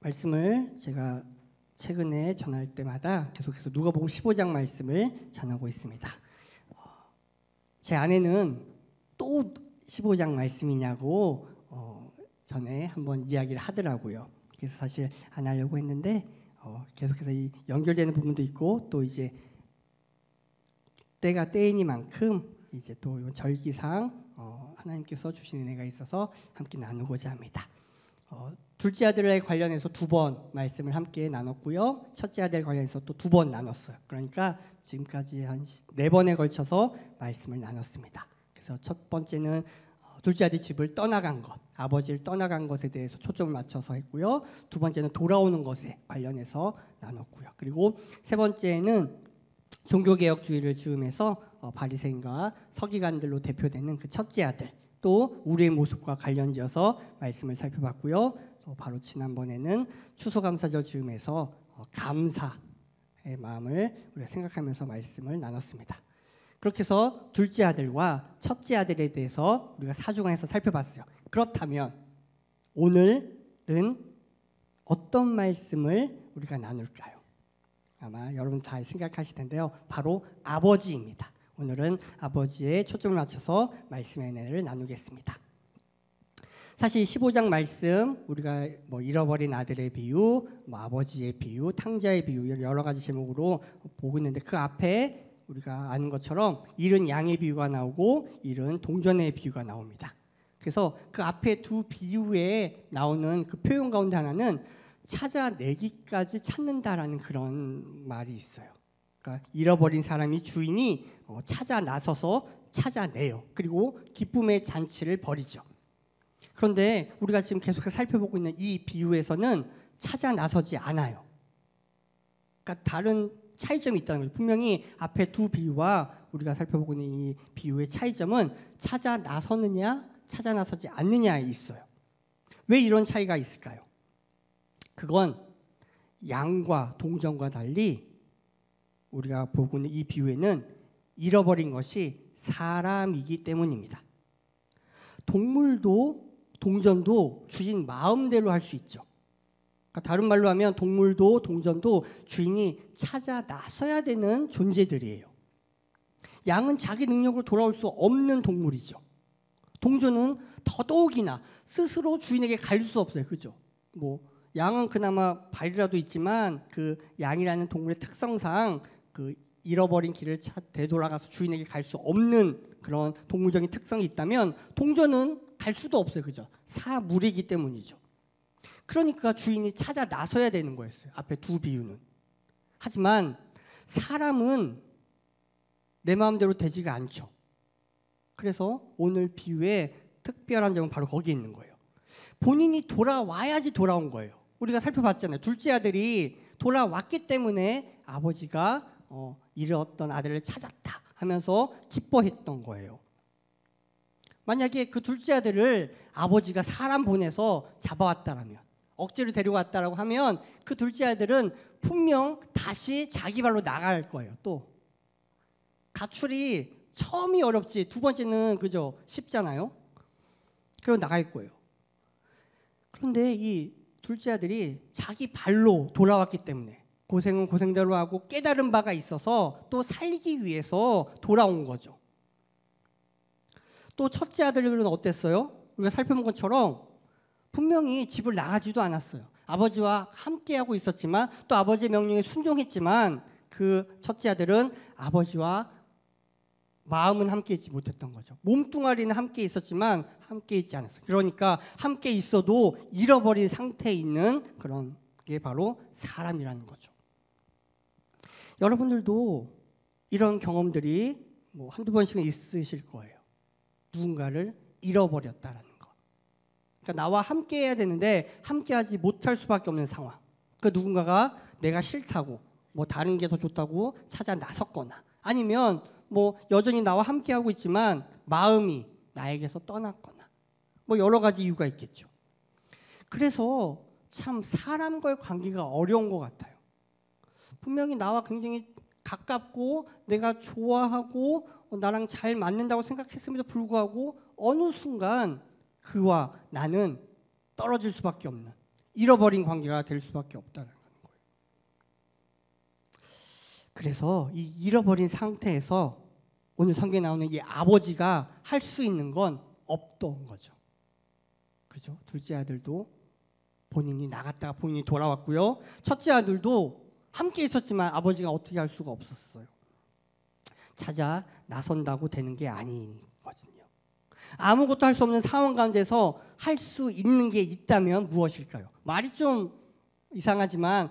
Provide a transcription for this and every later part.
말씀을 제가 최근에 전할 때마다 계속해서 누가복음 15장 말씀을 전하고 있습니다. 제 아내는 또 15장 말씀이냐고 전에 한번 이야기를 하더라고요. 그래서 사실 안 하려고 했는데 계속해서 이 연결되는 부분도 있고 또 이제 때가 때이니만큼 이제 또 이번 절기상 하나님께서 주신 은혜가 있어서 함께 나누고자 합니다. 둘째 아들에 관련해서 2번 말씀을 함께 나눴고요. 첫째 아들 관련해서 또 2번 나눴어요. 그러니까 지금까지 한 4번에 걸쳐서 말씀을 나눴습니다. 그래서 첫 번째는 둘째 아들 집을 떠나간 것, 아버지를 떠나간 것에 대해서 초점을 맞춰서 했고요. 두 번째는 돌아오는 것에 관련해서 나눴고요. 그리고 세 번째는 종교개혁주의를 지으면서 바리새인과 서기관들로 대표되는 그 첫째 아들, 또 우리의 모습과 관련지어서 말씀을 살펴봤고요. 또 바로 지난번에는 추수감사절 지음에서 감사의 마음을 우리가 생각하면서 말씀을 나눴습니다. 그렇게 해서 둘째 아들과 첫째 아들에 대해서 우리가 사주간에서 살펴봤어요. 그렇다면 오늘은 어떤 말씀을 우리가 나눌까요? 아마 여러분 다 생각하실 텐데요. 바로 아버지입니다. 오늘은 아버지에 초점을 맞춰서 말씀의 은혜를 나누겠습니다. 사실 15장 말씀 우리가 잃어버린 아들의 비유, 아버지의 비유, 탕자의 비유 여러 가지 제목으로 보고 있는데 그 앞에 우리가 아는 것처럼 잃은 양의 비유가 나오고 잃은 동전의 비유가 나옵니다. 그래서 그 앞에 두 비유에 나오는 그 표현 가운데 하나는 찾아내기까지 찾는다라는 그런 말이 있어요. 그러니까 잃어버린 사람이 주인이 찾아 나서서 찾아내요. 그리고 기쁨의 잔치를 벌이죠. 그런데 우리가 지금 계속 살펴보고 있는 이 비유에서는 찾아 나서지 않아요. 그러니까 다른 차이점이 있다는 거죠. 분명히 앞에 두 비유와 우리가 살펴보고 있는 이 비유의 차이점은 찾아 나서느냐 찾아 나서지 않느냐에 있어요. 왜 이런 차이가 있을까요? 그건 양과 동전과 달리 우리가 보고 있는 이 비유에는 잃어버린 것이 사람이기 때문입니다. 동물도 동전도 주인 마음대로 할 수 있죠. 그러니까 다른 말로 하면 동물도 동전도 주인이 찾아 나서야 되는 존재들이에요. 양은 자기 능력으로 돌아올 수 없는 동물이죠. 동전은 더더욱이나 스스로 주인에게 갈 수 없어요. 그죠? 양은 그나마 발이라도 있지만 그 양이라는 동물의 특성상 그 잃어버린 길을 되돌아가서 주인에게 갈 수 없는 그런 동물적인 특성이 있다면 동전은 갈 수도 없어요. 그죠? 사물이기 때문이죠. 그러니까 주인이 찾아 나서야 되는 거였어요. 앞에 두 비유는. 하지만 사람은 내 마음대로 되지가 않죠. 그래서 오늘 비유의 특별한 점은 바로 거기에 있는 거예요. 본인이 돌아와야지 돌아온 거예요. 우리가 살펴봤잖아요. 둘째 아들이 돌아왔기 때문에 아버지가 잃었던 아들을 찾았다 하면서 기뻐했던 거예요. 만약에 그 둘째 아들을 아버지가 사람 보내서 잡아왔다라면, 억지로 데려왔다라고 하면 그 둘째 아들은 분명 다시 자기 발로 나갈 거예요. 또 가출이 처음이 어렵지 두 번째는 그죠 쉽잖아요. 그리고 나갈 거예요. 그런데 이 둘째 아들이 자기 발로 돌아왔기 때문에 고생은 고생대로 하고 깨달은 바가 있어서 또 살리기 위해서 돌아온 거죠. 또 첫째 아들은 어땠어요? 우리가 살펴본 것처럼 분명히 집을 나가지도 않았어요. 아버지와 함께하고 있었지만 또 아버지의 명령에 순종했지만 그 첫째 아들은 아버지와 마음은 함께 있지 못했던 거죠. 몸뚱아리는 함께 있었지만 함께 있지 않았어요. 그러니까 함께 있어도 잃어버린 상태에 있는 그런 게 바로 사람이라는 거죠. 여러분들도 이런 경험들이 한두 번씩은 있으실 거예요. 누군가를 잃어버렸다라는 거. 그러니까 나와 함께 해야 되는데 함께하지 못할 수밖에 없는 상황. 그 누군가가 내가 싫다고 다른 게 더 좋다고 찾아 나섰거나 아니면 여전히 나와 함께하고 있지만 마음이 나에게서 떠났거나 여러 가지 이유가 있겠죠. 그래서 참 사람과의 관계가 어려운 것 같아요. 분명히 나와 굉장히 가깝고 내가 좋아하고 나랑 잘 맞는다고 생각했음에도 불구하고 어느 순간 그와 나는 떨어질 수밖에 없는 잃어버린 관계가 될 수밖에 없다는 거예요. 그래서 이 잃어버린 상태에서 오늘 성경에 나오는 이 아버지가 할 수 있는 건 없던 거죠. 그죠? 둘째 아들도 본인이 나갔다가 본인이 돌아왔고요. 첫째 아들도 함께 있었지만 아버지가 어떻게 할 수가 없었어요. 찾아 나선다고 되는 게 아니거든요. 아무것도 할 수 없는 상황 가운데서 할 수 있는 게 있다면 무엇일까요? 말이 좀 이상하지만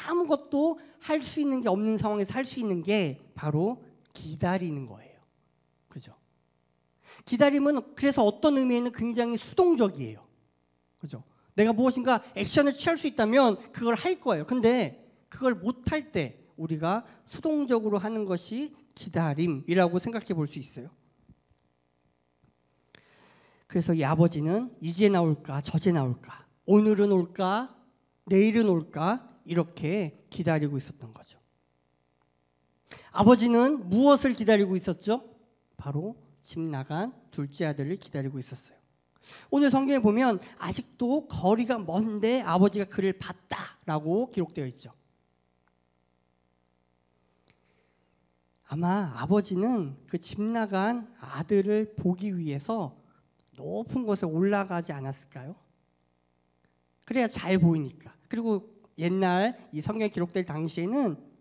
아무것도 할 수 있는 게 없는 상황에서 할 수 있는 게 바로 기다리는 거예요. 그죠? 기다림은 그래서 어떤 의미에는 굉장히 수동적이에요. 그죠? 내가 무엇인가 액션을 취할 수 있다면 그걸 할 거예요. 근데 그걸 못할 때 우리가 수동적으로 하는 것이 기다림이라고 생각해 볼 수 있어요. 그래서 이 아버지는 이제 나올까 저제 나올까 오늘은 올까 내일은 올까 이렇게 기다리고 있었던 거죠. 아버지는 무엇을 기다리고 있었죠? 바로 집 나간 둘째 아들을 기다리고 있었어요. 오늘 성경에 보면 아직도 거리가 먼데 아버지가 그를 봤다라고 기록되어 있죠. 아마 아버지는 그 집 나간 아들을 보기 위해서 높은 곳에 올라가지 않았을까요? 그래야 잘 보이니까. 그리고 옛날 이 성경에 기록될 당시에는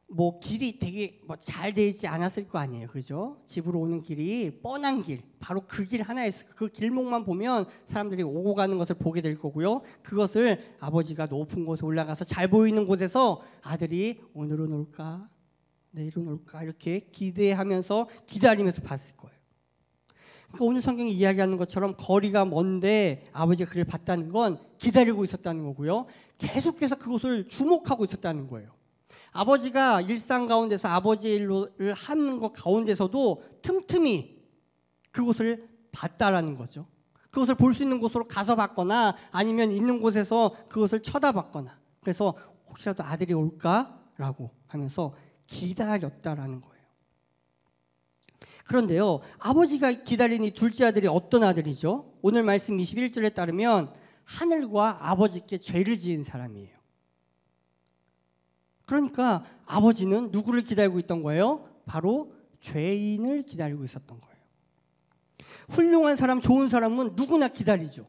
뭐 길이 되게 잘 돼 있지 않았을 거 아니에요, 그죠? 집으로 오는 길이 뻔한 길, 바로 그 길 하나였어요. 그 길목만 보면 사람들이 오고 가는 것을 보게 될 거고요. 그것을 아버지가 높은 곳에 올라가서 잘 보이는 곳에서 아들이 오늘은 올까, 내일은 올까 이렇게 기대하면서 기다리면서 봤을 거예요. 그러니까 오늘 성경이 이야기하는 것처럼 거리가 먼데 아버지가 그를 봤다는 건 기다리고 있었다는 거고요. 계속해서 그것을 주목하고 있었다는 거예요. 아버지가 일상 가운데서 아버지의 일을 하는 것 가운데서도 틈틈이 그곳을 봤다라는 거죠. 그것을 볼 수 있는 곳으로 가서 봤거나 아니면 있는 곳에서 그것을 쳐다봤거나 그래서 혹시라도 아들이 올까라고 하면서 기다렸다라는 거예요. 그런데요, 아버지가 기다린 이 둘째 아들이 어떤 아들이죠? 오늘 말씀 21절에 따르면 하늘과 아버지께 죄를 지은 사람이에요. 그러니까 아버지는 누구를 기다리고 있던 거예요? 바로 죄인을 기다리고 있었던 거예요. 훌륭한 사람, 좋은 사람은 누구나 기다리죠.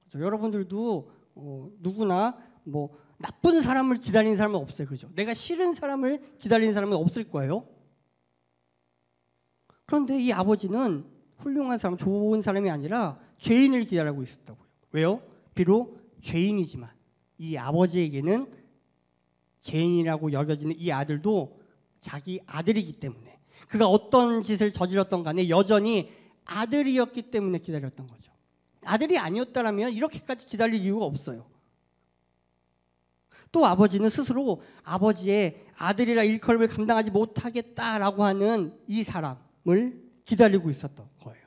그렇죠? 여러분들도 누구나 뭐 나쁜 사람을 기다리는 사람은 없어요. 그죠? 내가 싫은 사람을 기다리는 사람은 없을 거예요. 그런데 이 아버지는 훌륭한 사람, 좋은 사람이 아니라 죄인을 기다리고 있었다고요. 왜요? 비록 죄인이지만 이 아버지에게는 죄인이라고 여겨지는 이 아들도 자기 아들이기 때문에 그가 어떤 짓을 저질렀던 간에 여전히 아들이었기 때문에 기다렸던 거죠. 아들이 아니었다면 이렇게까지 기다릴 이유가 없어요. 또 아버지는 스스로 아버지의 아들이라 일컬음을 감당하지 못하겠다라고 하는 이 사람을 기다리고 있었던 거예요.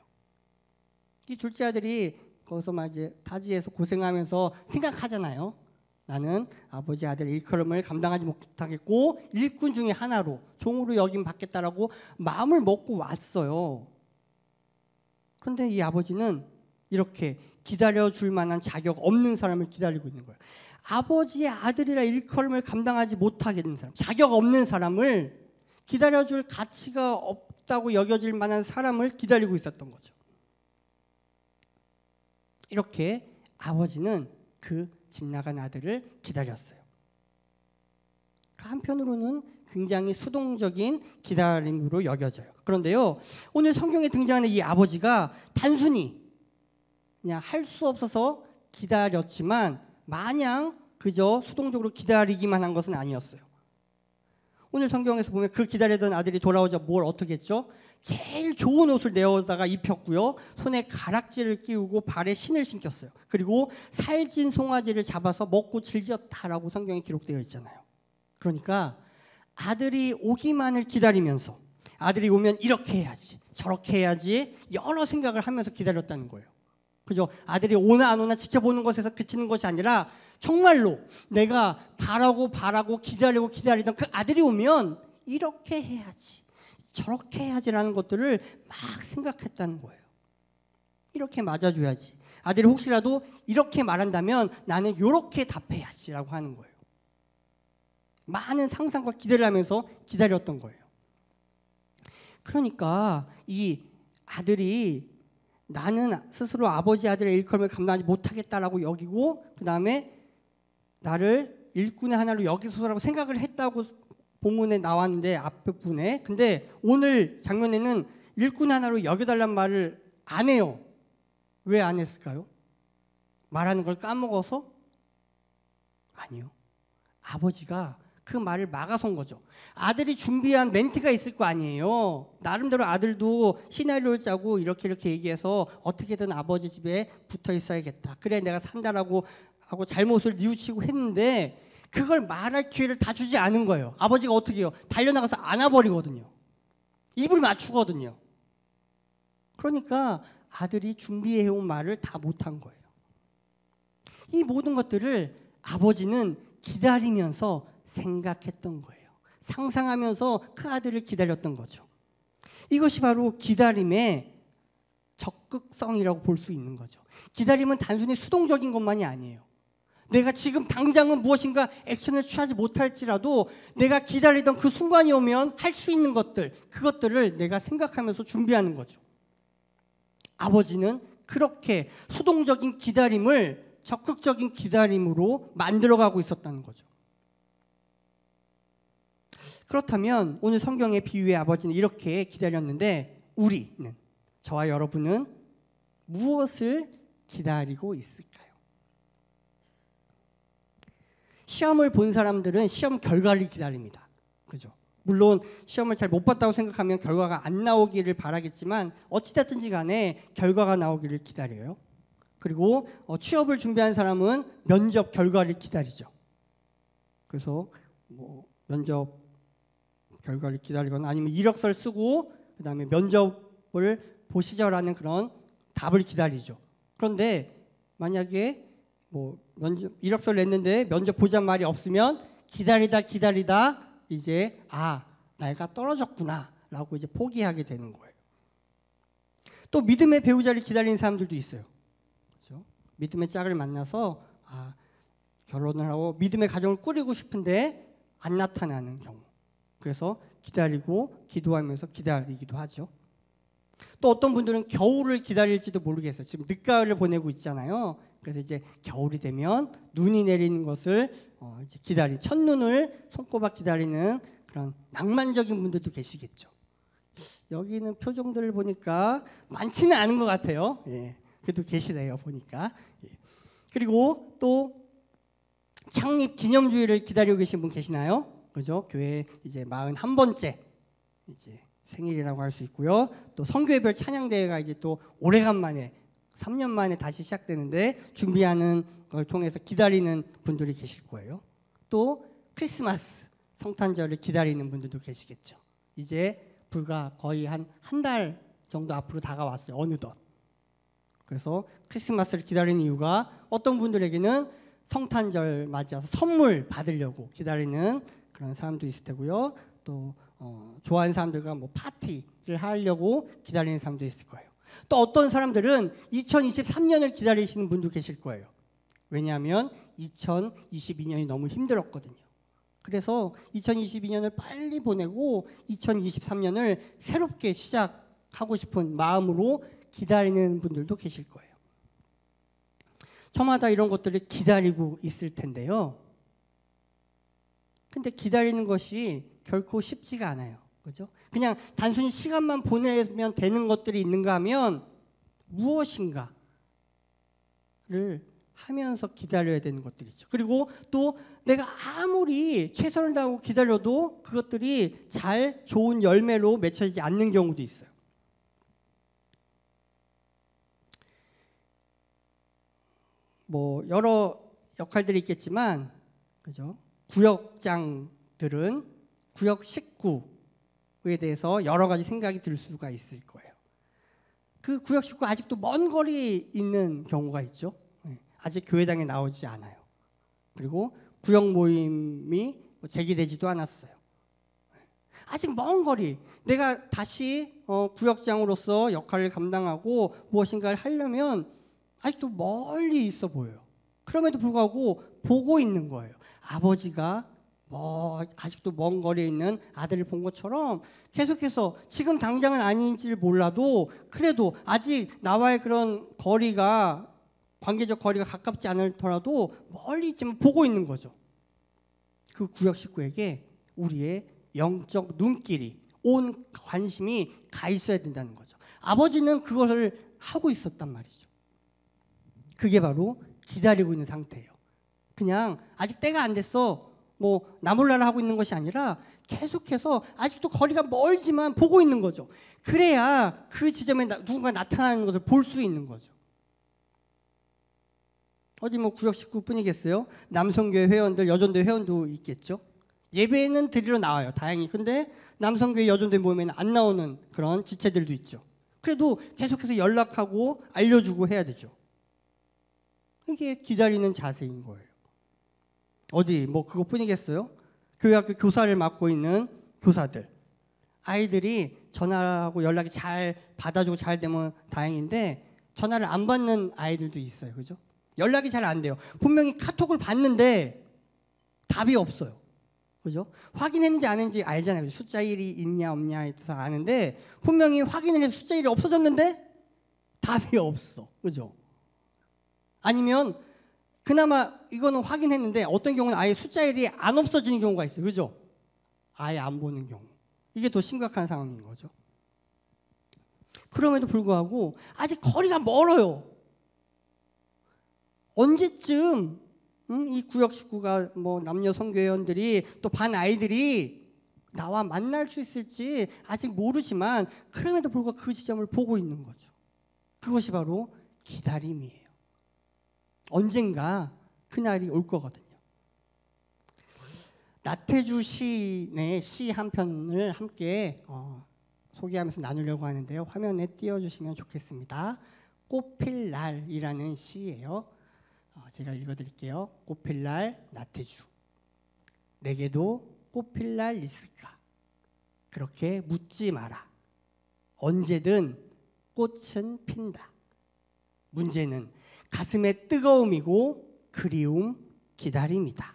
이 둘째 아들이 거기서 막 이제 타지에서 고생하면서 생각하잖아요. 나는 아버지 아들 일컬음을 감당하지 못하겠고 일꾼 중에 하나로 종으로 여김 받겠다라고 마음을 먹고 왔어요. 그런데 이 아버지는 이렇게 기다려줄 만한 자격 없는 사람을 기다리고 있는 거예요. 아버지의 아들이라 일컬음을 감당하지 못하겠는 사람, 자격 없는 사람을 기다려줄 가치가 없다고 여겨질 만한 사람을 기다리고 있었던 거죠. 이렇게 아버지는 그 집 나간 아들을 기다렸어요. 한편으로는 굉장히 수동적인 기다림으로 여겨져요. 그런데요, 오늘 성경에 등장하는 이 아버지가 단순히 그냥 할 수 없어서 기다렸지만 마냥 그저 수동적으로 기다리기만 한 것은 아니었어요. 오늘 성경에서 보면 그 기다리던 아들이 돌아오자 뭘 어떻게 했죠? 제일 좋은 옷을 내어다가 입혔고요. 손에 가락지를 끼우고 발에 신을 신겼어요. 그리고 살진 송아지를 잡아서 먹고 즐겼다라고 성경에 기록되어 있잖아요. 그러니까 아들이 오기만을 기다리면서 아들이 오면 이렇게 해야지 저렇게 해야지 여러 생각을 하면서 기다렸다는 거예요. 그죠? 아들이 오나 안 오나 지켜보는 것에서 그치는 것이 아니라 정말로 내가 바라고 기다리던 그 아들이 오면 이렇게 해야지 저렇게 해야지라는 것들을 막 생각했다는 거예요. 이렇게 맞아줘야지 아들이 혹시라도 이렇게 말한다면 나는 이렇게 답해야지라고 하는 거예요. 많은 상상과 기대를 하면서 기다렸던 거예요. 그러니까 이 아들이 나는 스스로 아버지 아들의 일컬음을 감당하지 못하겠다라고 여기고 그 다음에 나를 일꾼의 하나로 여기소서라고 생각을 했다고 본문에 나왔는데 앞부분에 근데 오늘 장면에는 일꾼 하나로 여겨달란 말을 안 해요. 왜 안 했을까요? 말하는 걸 까먹어서? 아니요. 아버지가 그 말을 막아선 거죠. 아들이 준비한 멘트가 있을 거 아니에요. 나름대로 아들도 시나리오를 짜고 이렇게 얘기해서 어떻게든 아버지 집에 붙어 있어야겠다. 그래 내가 산다라고 하고 잘못을 뉘우치고 했는데 그걸 말할 기회를 다 주지 않은 거예요. 아버지가 어떻게 해요? 달려나가서 안아버리거든요. 입을 맞추거든요. 그러니까 아들이 준비해온 말을 다 못한 거예요. 이 모든 것들을 아버지는 기다리면서 생각했던 거예요. 상상하면서 그 아들을 기다렸던 거죠. 이것이 바로 기다림의 적극성이라고 볼 수 있는 거죠. 기다림은 단순히 수동적인 것만이 아니에요. 내가 지금 당장은 무엇인가 액션을 취하지 못할지라도 내가 기다리던 그 순간이 오면 할 수 있는 것들, 그것들을 내가 생각하면서 준비하는 거죠. 아버지는 그렇게 수동적인 기다림을 적극적인 기다림으로 만들어가고 있었다는 거죠. 그렇다면 오늘 성경의 비유의 아버지는 이렇게 기다렸는데 우리는, 저와 여러분은 무엇을 기다리고 있을까요? 시험을 본 사람들은 시험 결과를 기다립니다. 그죠? 물론 시험을 잘 못 봤다고 생각하면 결과가 안 나오기를 바라겠지만 어찌됐든지 간에 결과가 나오기를 기다려요. 그리고 취업을 준비한 사람은 면접 결과를 기다리죠. 그래서 뭐 면접 결과를 기다리거나 아니면 이력서를 쓰고 그다음에 면접을 보시죠라는 그런 답을 기다리죠. 그런데 만약에 뭐 이력서를 냈는데 면접 보자는 말이 없으면 기다리다 이제 내가 떨어졌구나라고 이제 포기하게 되는 거예요. 또 믿음의 배우자를 기다리는 사람들도 있어요. 그렇죠? 믿음의 짝을 만나서 결혼을 하고 믿음의 가정을 꾸리고 싶은데 안 나타나는 경우. 그래서 기다리고 기도하면서 기다리기도 하죠. 또 어떤 분들은 겨울을 기다릴지도 모르겠어요. 지금 늦가을을 보내고 있잖아요. 그래서 이제 겨울이 되면 눈이 내리는 것을 이제 첫눈을 손꼽아 기다리는 그런 낭만적인 분들도 계시겠죠. 여기는 표정들을 보니까 많지는 않은 것 같아요. 예, 그래도 계시네요 보니까. 예. 그리고 또 창립 기념주일을 기다리고 계신 분 계시나요? 그죠? 교회 이제 41번째 이제 생일이라고 할 수 있고요. 또 선교회별 찬양대회가 이제 또 오래간만에 3년 만에 다시 시작되는데 준비하는 걸 통해서 기다리는 분들이 계실 거예요. 또 크리스마스 성탄절을 기다리는 분들도 계시겠죠. 이제 불과 거의 한 달 정도 앞으로 다가왔어요. 어느덧. 그래서 크리스마스를 기다리는 이유가 어떤 분들에게는 성탄절 맞이해서 선물 받으려고 기다리는 그런 사람도 있을 테고요. 또 좋아하는 사람들과 뭐 파티를 하려고 기다리는 사람도 있을 거예요. 또 어떤 사람들은 2023년을 기다리시는 분도 계실 거예요. 왜냐하면 2022년이 너무 힘들었거든요. 그래서 2022년을 빨리 보내고 2023년을 새롭게 시작하고 싶은 마음으로 기다리는 분들도 계실 거예요. 저마다 이런 것들을 기다리고 있을 텐데요. 근데 기다리는 것이 결코 쉽지가 않아요. 그죠? 그냥 단순히 시간만 보내면 되는 것들이 있는가 하면 무엇인가를 하면서 기다려야 되는 것들이죠. 그리고 또 내가 아무리 최선을 다하고 기다려도 그것들이 잘 좋은 열매로 맺혀지지 않는 경우도 있어요. 뭐 여러 역할들이 있겠지만, 그죠? 구역장들은 구역 식구에 대해서 여러 가지 생각이 들 수가 있을 거예요. 그 구역 식구가 아직도 먼 거리에 있는 경우가 있죠. 아직 교회당에 나오지 않아요. 그리고 구역 모임이 제기되지도 않았어요. 아직 먼 거리, 내가 다시 구역장으로서 역할을 감당하고 무엇인가를 하려면 아직도 멀리 있어 보여요. 그럼에도 불구하고 보고 있는 거예요. 아버지가 아직도 먼 거리에 있는 아들을 본 것처럼 계속해서 지금 당장은 아닌지를 몰라도 그래도 아직 나와의 그런 거리가, 관계적 거리가 가깝지 않더라도 멀리 있지만 보고 있는 거죠. 그 구역 식구에게 우리의 영적 눈길이, 온 관심이 가 있어야 된다는 거죠. 아버지는 그것을 하고 있었단 말이죠. 그게 바로 기다리고 있는 상태예요. 그냥 아직 때가 안 됐어, 뭐 나몰라라 하고 있는 것이 아니라 계속해서 아직도 거리가 멀지만 보고 있는 거죠. 그래야 그 지점에 누군가 나타나는 것을 볼 수 있는 거죠. 어디 뭐 구역 식구뿐이겠어요? 남성교회 회원들, 여전도회 회원도 있겠죠. 예배는 드리러 나와요, 다행히. 근데 남성교회, 여전도회 모임에는 안 나오는 그런 지체들도 있죠. 그래도 계속해서 연락하고 알려주고 해야 되죠. 이게 기다리는 자세인 거예요. 어디 뭐 그것뿐이겠어요? 교회학교 교사를 맡고 있는 교사들, 아이들이 전화하고 연락이 잘 받아주고 잘 되면 다행인데 전화를 안 받는 아이들도 있어요. 그죠? 연락이 잘 안 돼요. 분명히 카톡을 받는데 답이 없어요. 그죠? 확인했는지 안 했는지 알잖아요. 숫자 1이 있냐 없냐에 대해서 아는데 분명히 확인을 해서 숫자 1이 없어졌는데 답이 없어. 그죠? 아니면 그나마 이거는 확인했는데 어떤 경우는 아예 숫자 1이 안 없어지는 경우가 있어요. 그죠? 아예 안 보는 경우. 이게 더 심각한 상황인 거죠. 그럼에도 불구하고 아직 거리가 멀어요. 언제쯤 이 구역 식구가, 뭐 남녀 선교회원들이, 또 반 아이들이 나와 만날 수 있을지 아직 모르지만 그럼에도 불구하고 그 지점을 보고 있는 거죠. 그것이 바로 기다림이에요. 언젠가 그날이 올 거거든요. 나태주 시인의 시 한 편을 함께 소개하면서 나누려고 하는데요. 화면에 띄워주시면 좋겠습니다. 꽃필 날이라는 시예요. 제가 읽어드릴게요. 꽃필 날 나태주. 내게도 꽃필 날 있을까? 그렇게 묻지 마라. 언제든 꽃은 핀다. 문제는 가슴의 뜨거움이고 그리움, 기다림이다.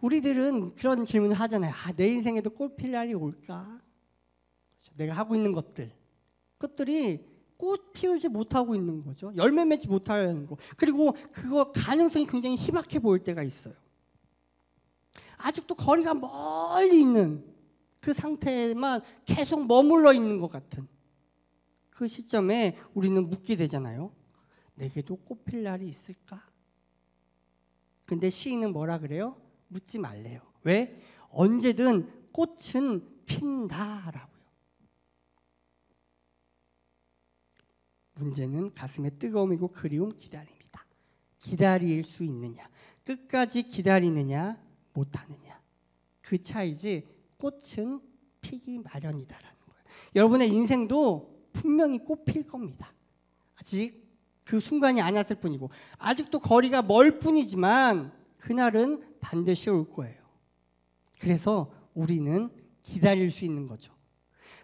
우리들은 그런 질문을 하잖아요. 내 인생에도 꽃필 날이 올까? 내가 하고 있는 것들이 꽃 피우지 못하고 있는 거죠. 열매 맺지 못하는 거. 그리고 그거 가능성이 굉장히 희박해 보일 때가 있어요. 아직도 거리가 멀리 있는 그 상태에만 계속 머물러 있는 것 같은 그 시점에 우리는 묻게 되잖아요. 내게도 꽃필 날이 있을까? 근데 시인은 뭐라 그래요? 묻지 말래요. 왜? 언제든 꽃은 핀다라고요. 문제는 가슴의 뜨거움이고 그리움, 기다림이다. 기다릴 수 있느냐, 끝까지 기다리느냐, 못하느냐. 그 차이지 꽃은 피기 마련이다라는 거예요. 여러분의 인생도 분명히 꽃 필 겁니다. 아직 그 순간이 안 왔을 뿐이고 아직도 거리가 멀 뿐이지만 그날은 반드시 올 거예요. 그래서 우리는 기다릴 수 있는 거죠.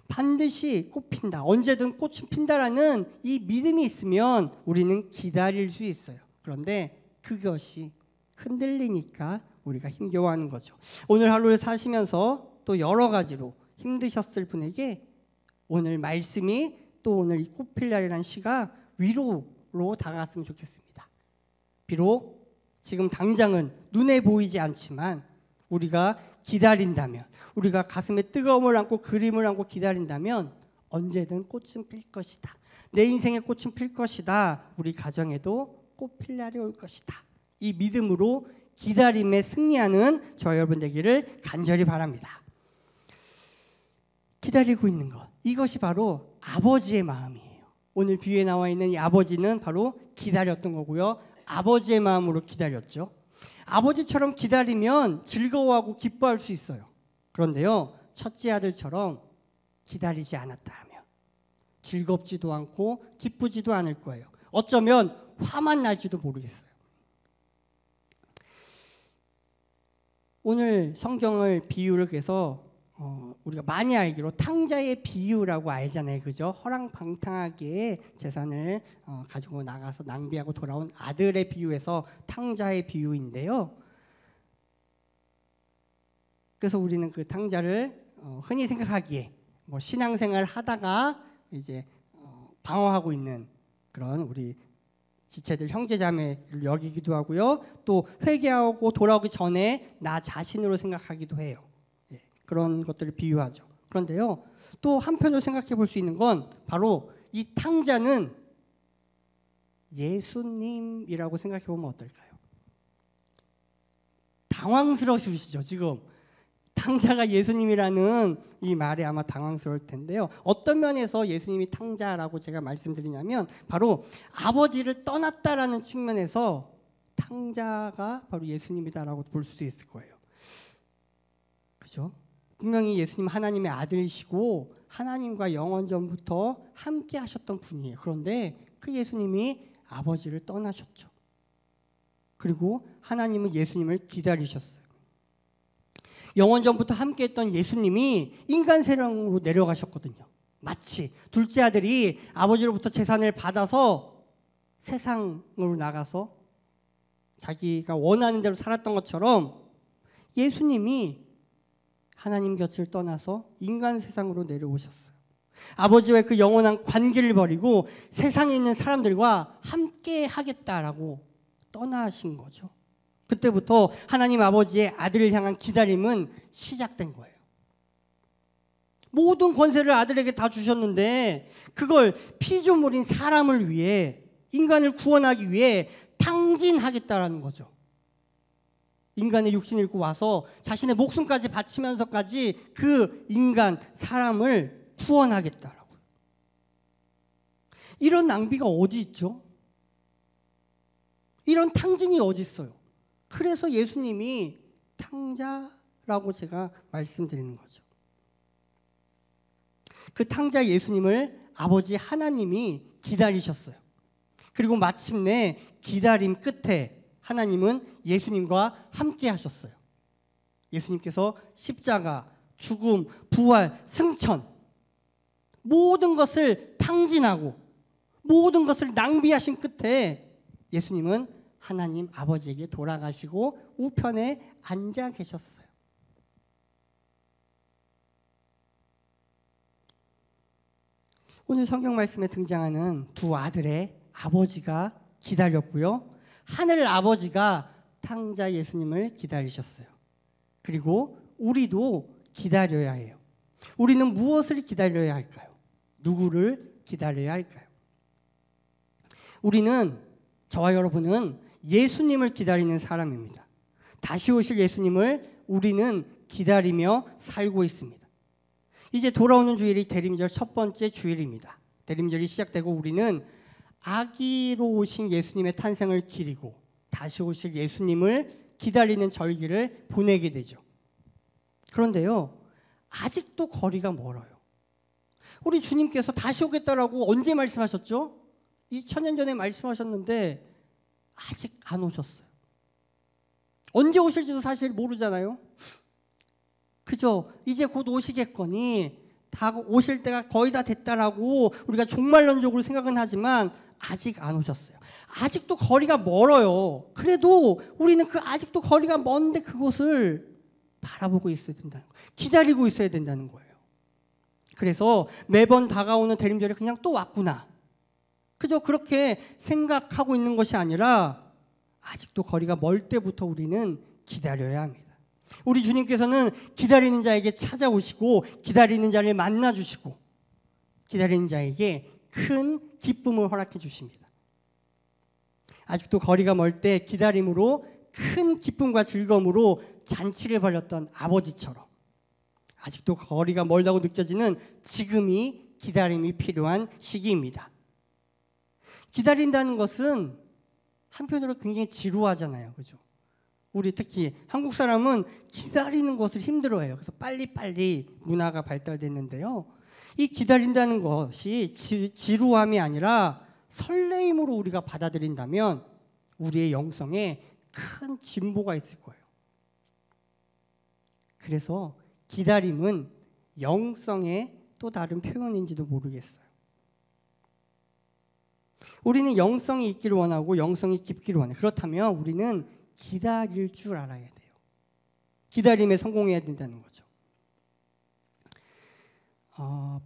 반드시 꽃 핀다, 언제든 꽃은 핀다라는 이 믿음이 있으면 우리는 기다릴 수 있어요. 그런데 그것이 흔들리니까 우리가 힘겨워하는 거죠. 오늘 하루를 사시면서 또 여러 가지로 힘드셨을 분에게 오늘 말씀이, 또 오늘 이 꽃필 날이라는 시가 위로로 다가갔으면 좋겠습니다. 비록 지금 당장은 눈에 보이지 않지만 우리가 기다린다면, 우리가 가슴에 뜨거움을 안고 그림을 안고 기다린다면 언제든 꽃은 필 것이다. 내 인생의 꽃은 필 것이다. 우리 가정에도 꽃 필 날이 올 것이다. 이 믿음으로 기다림에 승리하는 저 여러분 되기를 간절히 바랍니다. 기다리고 있는 것, 이것이 바로 아버지의 마음이에요. 오늘 비유에 나와 있는 이 아버지는 바로 기다렸던 거고요. 아버지의 마음으로 기다렸죠. 아버지처럼 기다리면 즐거워하고 기뻐할 수 있어요. 그런데요, 첫째 아들처럼 기다리지 않았다면 즐겁지도 않고 기쁘지도 않을 거예요. 어쩌면 화만 날지도 모르겠어요. 오늘 성경을 비유를 해서 우리가 많이 알기로 탕자의 비유라고 알잖아요. 그죠? 허랑방탕하게 재산을 가지고 나가서 낭비하고 돌아온 아들의 비유에서 탕자의 비유인데요. 그래서 우리는 그 탕자를 흔히 생각하기에 뭐 신앙생활 하다가 이제 방황하고 있는 그런 우리 지체들 형제자매를 여기기도 하고요. 또 회개하고 돌아오기 전에 나 자신으로 생각하기도 해요. 예, 그런 것들을 비유하죠. 그런데요, 또 한편으로 생각해 볼 수 있는 건 바로 이 탕자는 예수님이라고 생각해 보면 어떨까요? 당황스러우시죠, 지금. 탕자가 예수님이라는 이 말에 아마 당황스러울 텐데요. 어떤 면에서 예수님이 탕자라고 제가 말씀드리냐면 바로 아버지를 떠났다라는 측면에서 탕자가 바로 예수님이다라고 볼 수 있을 거예요. 그죠? 분명히 예수님 하나님의 아들이시고 하나님과 영원 전부터 함께 하셨던 분이에요. 그런데 그 예수님이 아버지를 떠나셨죠. 그리고 하나님은 예수님을 기다리셨어요. 영원 전부터 함께했던 예수님이 인간 세상으로 내려가셨거든요. 마치 둘째 아들이 아버지로부터 재산을 받아서 세상으로 나가서 자기가 원하는 대로 살았던 것처럼 예수님이 하나님 곁을 떠나서 인간 세상으로 내려오셨어요. 아버지와의 그 영원한 관계를 버리고 세상에 있는 사람들과 함께 하겠다라고 떠나신 거죠. 그때부터 하나님 아버지의 아들을 향한 기다림은 시작된 거예요. 모든 권세를 아들에게 다 주셨는데 그걸 피조물인 사람을 위해, 인간을 구원하기 위해 탕진하겠다라는 거죠. 인간의 육신을 입고 와서 자신의 목숨까지 바치면서까지 그 인간, 사람을 구원하겠다라고요. 이런 낭비가 어디 있죠? 이런 탕진이 어디 있어요? 그래서 예수님이 탕자라고 제가 말씀드리는 거죠. 그 탕자 예수님을 아버지 하나님이 기다리셨어요. 그리고 마침내 기다림 끝에 하나님은 예수님과 함께 하셨어요. 예수님께서 십자가, 죽음, 부활, 승천 모든 것을 탕진하고 모든 것을 낭비하신 끝에 예수님은 하나님 아버지에게 돌아가시고 우편에 앉아 계셨어요. 오늘 성경 말씀에 등장하는 두 아들의 아버지가 기다렸고요. 하늘 아버지가 탕자 예수님을 기다리셨어요. 그리고 우리도 기다려야 해요. 우리는 무엇을 기다려야 할까요? 누구를 기다려야 할까요? 우리는, 저와 여러분은 예수님을 기다리는 사람입니다. 다시 오실 예수님을 우리는 기다리며 살고 있습니다. 이제 돌아오는 주일이 대림절 첫 번째 주일입니다. 대림절이 시작되고 우리는 아기로 오신 예수님의 탄생을 기리고 다시 오실 예수님을 기다리는 절기를 보내게 되죠. 그런데요, 아직도 거리가 멀어요. 우리 주님께서 다시 오겠다라고 언제 말씀하셨죠? 2000년 전에 말씀하셨는데 아직 안 오셨어요. 언제 오실지도 사실 모르잖아요. 그죠? 이제 곧 오시겠거니 다 오실 때가 거의 다 됐다라고 우리가 종말론적으로 생각은 하지만 아직 안 오셨어요. 아직도 거리가 멀어요. 그래도 우리는 그 아직도 거리가 먼데 그것을 바라보고 있어야 된다는 거예요. 기다리고 있어야 된다는 거예요. 그래서 매번 다가오는 대림절이 그냥 또 왔구나, 그저 그렇게 생각하고 있는 것이 아니라 아직도 거리가 멀 때부터 우리는 기다려야 합니다. 우리 주님께서는 기다리는 자에게 찾아오시고 기다리는 자를 만나주시고 기다리는 자에게 큰 기쁨을 허락해 주십니다. 아직도 거리가 멀 때 기다림으로 큰 기쁨과 즐거움으로 잔치를 벌였던 아버지처럼 아직도 거리가 멀다고 느껴지는 지금이 기다림이 필요한 시기입니다. 기다린다는 것은 한편으로 굉장히 지루하잖아요. 그죠? 우리 특히 한국 사람은 기다리는 것을 힘들어해요. 그래서 빨리빨리 문화가 발달됐는데요. 이 기다린다는 것이 지루함이 아니라 설레임으로 우리가 받아들인다면 우리의 영성에 큰 진보가 있을 거예요. 그래서 기다림은 영성의 또 다른 표현인지도 모르겠어요. 우리는 영성이 있기를 원하고 영성이 깊기를 원해요. 그렇다면 우리는 기다릴 줄 알아야 돼요. 기다림에 성공해야 된다는 거죠.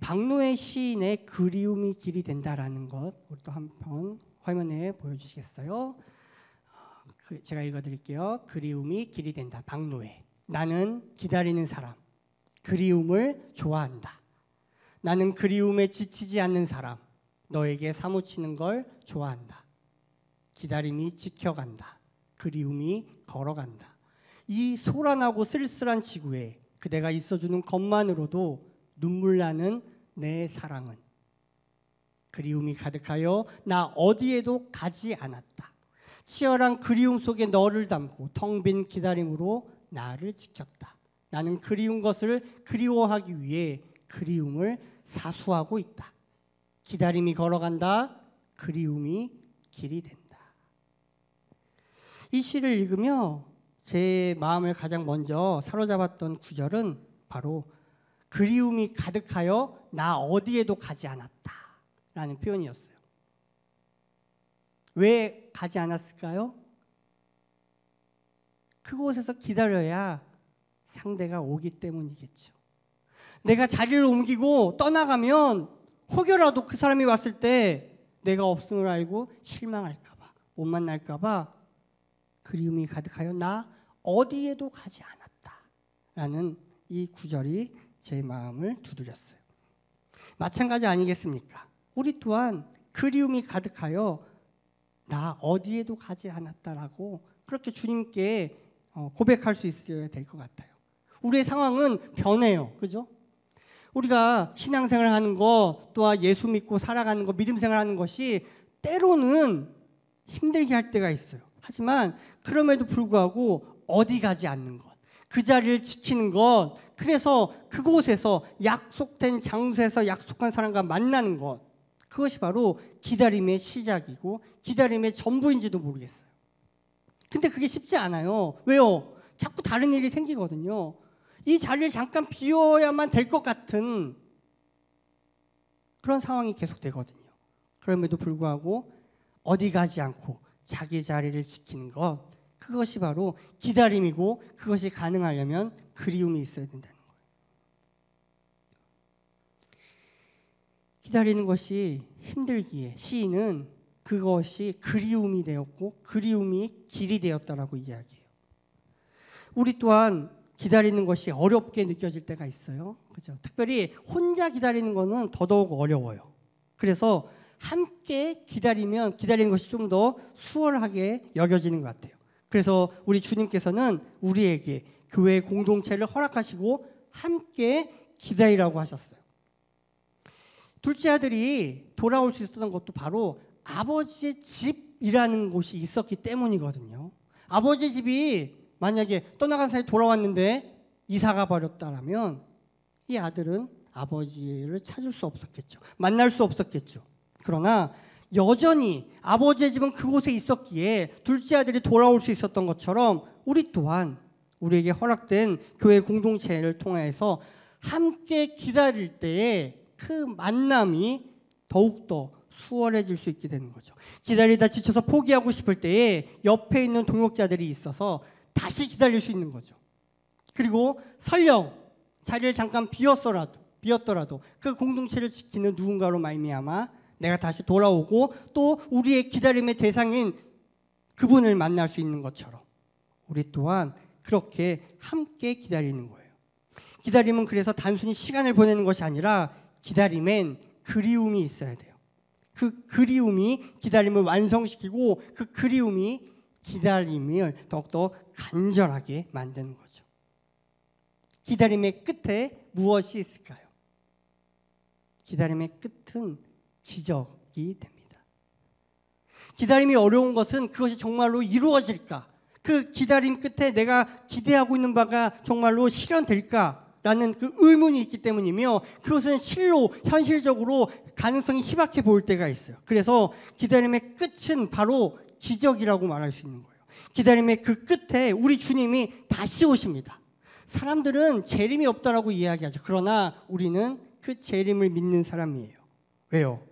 박노해 시인의 그리움이 길이 된다라는 것, 우리 또 한번 화면에 보여주시겠어요? 제가 읽어드릴게요. 그리움이 길이 된다. 박노해. 나는 기다리는 사람, 그리움을 좋아한다. 나는 그리움에 지치지 않는 사람, 너에게 사무치는 걸 좋아한다. 기다림이 지켜간다. 그리움이 걸어간다. 이 소란하고 쓸쓸한 지구에 그대가 있어주는 것만으로도 눈물 나는 내 사랑은 그리움이 가득하여 나 어디에도 가지 않았다. 치열한 그리움 속에 너를 담고 텅 빈 기다림으로 나를 지켰다. 나는 그리운 것을 그리워하기 위해 그리움을 사수하고 있다. 기다림이 걸어간다. 그리움이 길이 된다. 이 시를 읽으며 제 마음을 가장 먼저 사로잡았던 구절은 바로 그리움이 가득하여 나 어디에도 가지 않았다 라는 표현이었어요. 왜 가지 않았을까요? 그곳에서 기다려야 상대가 오기 때문이겠죠. 내가 자리를 옮기고 떠나가면 혹여라도 그 사람이 왔을 때 내가 없음을 알고 실망할까 봐, 못 만날까 봐 그리움이 가득하여 나 어디에도 가지 않았다 라는 이 구절이 제 마음을 두드렸어요. 마찬가지 아니겠습니까? 우리 또한 그리움이 가득하여 나 어디에도 가지 않았다라고 그렇게 주님께 고백할 수 있어야 될 것 같아요. 우리의 상황은 변해요. 그죠? 우리가 신앙생활 하는 거, 또한 예수 믿고 살아가는 거, 믿음 생활하는 것이 때로는 힘들게 할 때가 있어요. 하지만 그럼에도 불구하고 어디 가지 않는 것, 그 자리를 지키는 것, 그래서 그곳에서 약속된 장소에서 약속한 사람과 만나는 것, 그것이 바로 기다림의 시작이고 기다림의 전부인지도 모르겠어요. 근데 그게 쉽지 않아요. 왜요? 자꾸 다른 일이 생기거든요. 이 자리를 잠깐 비워야만 될 것 같은 그런 상황이 계속되거든요. 그럼에도 불구하고 어디 가지 않고 자기 자리를 지키는 것, 그것이 바로 기다림이고 그것이 가능하려면 그리움이 있어야 된다는 거예요. 기다리는 것이 힘들기에 시인은 그것이 그리움이 되었고 그리움이 길이 되었다라고 이야기해요. 우리 또한 기다리는 것이 어렵게 느껴질 때가 있어요. 그렇죠? 특별히 혼자 기다리는 것은 더더욱 어려워요. 그래서 함께 기다리면 기다리는 것이 좀 더 수월하게 여겨지는 것 같아요. 그래서 우리 주님께서는 우리에게 교회 공동체를 허락하시고 함께 기다리라고 하셨어요. 둘째 아들이 돌아올 수 있었던 것도 바로 아버지의 집이라는 곳이 있었기 때문이거든요. 아버지 집이 만약에 떠나간 사람이 돌아왔는데 이사가 버렸다면 이 아들은 아버지를 찾을 수 없었겠죠. 만날 수 없었겠죠. 그러나 여전히 아버지의 집은 그곳에 있었기에 둘째 아들이 돌아올 수 있었던 것처럼 우리 또한 우리에게 허락된 교회 공동체를 통해서 함께 기다릴 때에 그 만남이 더욱더 수월해질 수 있게 되는 거죠. 기다리다 지쳐서 포기하고 싶을 때에 옆에 있는 동역자들이 있어서 다시 기다릴 수 있는 거죠. 그리고 설령 자리를 잠깐 비었더라도 그 공동체를 지키는 누군가로 말미암아 내가 다시 돌아오고 또 우리의 기다림의 대상인 그분을 만날 수 있는 것처럼 우리 또한 그렇게 함께 기다리는 거예요. 기다림은 그래서 단순히 시간을 보내는 것이 아니라 기다림엔 그리움이 있어야 돼요. 그 그리움이 기다림을 완성시키고 그 그리움이 기다림을 더욱더 간절하게 만드는 거죠. 기다림의 끝에 무엇이 있을까요? 기다림의 끝은 기적이 됩니다. 기다림이 어려운 것은 그것이 정말로 이루어질까? 그 기다림 끝에 내가 기대하고 있는 바가 정말로 실현될까라는 그 의문이 있기 때문이며 그것은 실로 현실적으로 가능성이 희박해 보일 때가 있어요. 그래서 기다림의 끝은 바로 기적이라고 말할 수 있는 거예요. 기다림의 그 끝에 우리 주님이 다시 오십니다. 사람들은 재림이 없다라고 이야기하죠. 그러나 우리는 그 재림을 믿는 사람이에요. 왜요?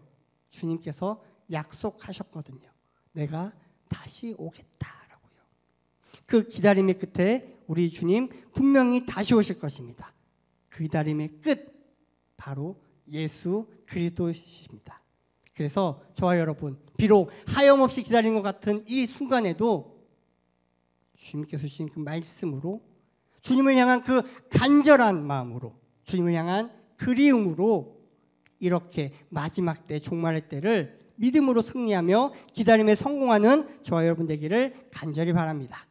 주님께서 약속하셨거든요. 내가 다시 오겠다라고요. 그 기다림의 끝에 우리 주님 분명히 다시 오실 것입니다. 그 기다림의 끝 바로 예수 그리스도이십니다. 그래서 저와 여러분 비록 하염없이 기다리는 것 같은 이 순간에도 주님께서 주신 그 말씀으로 주님을 향한 그 간절한 마음으로 주님을 향한 그리움으로 이렇게 마지막 때 종말의 때를 믿음으로 승리하며 기다림에 성공하는 저와 여러분 되기를 간절히 바랍니다.